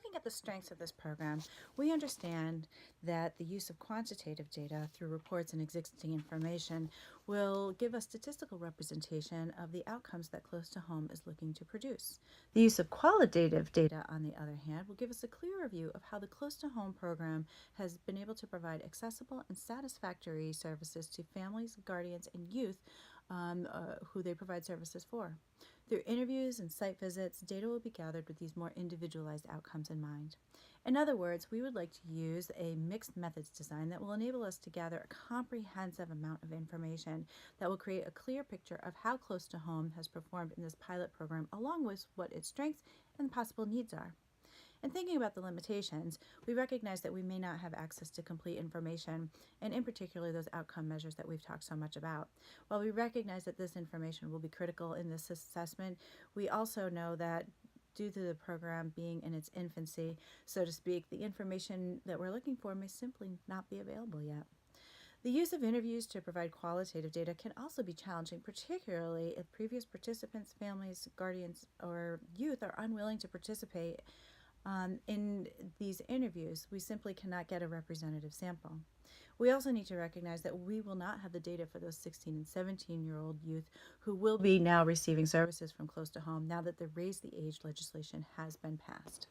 looking at the strengths of this program, we understand that the use of quantitative data through reports and existing information will give a statistical representation of the outcomes that Close to Home is looking to produce. The use of qualitative data, on the other hand, will give us a clearer view of how the Close to Home program has been able to provide accessible and satisfactory services to families, guardians, and youth who they provide services for. Through interviews and site visits, data will be gathered with these more individualized outcomes in mind. In other words, we would like to use a mixed methods design that will enable us to gather a comprehensive amount of information that will create a clear picture of how Close to Home has performed in this pilot program, along with what its strengths and possible needs are. In thinking about the limitations, we recognize that we may not have access to complete information, and in particular those outcome measures that we've talked so much about. While we recognize that this information will be critical in this assessment, we also know that due to the program being in its infancy, so to speak, the information that we're looking for may simply not be available yet. The use of interviews to provide qualitative data can also be challenging, particularly if previous participants, families, guardians, or youth are unwilling to participate in these interviews. We simply cannot get a representative sample. We also need to recognize that we will not have the data for those 16 and 17-year-old youth who will be now receiving services from Close to Home now that the Raise the Age legislation has been passed.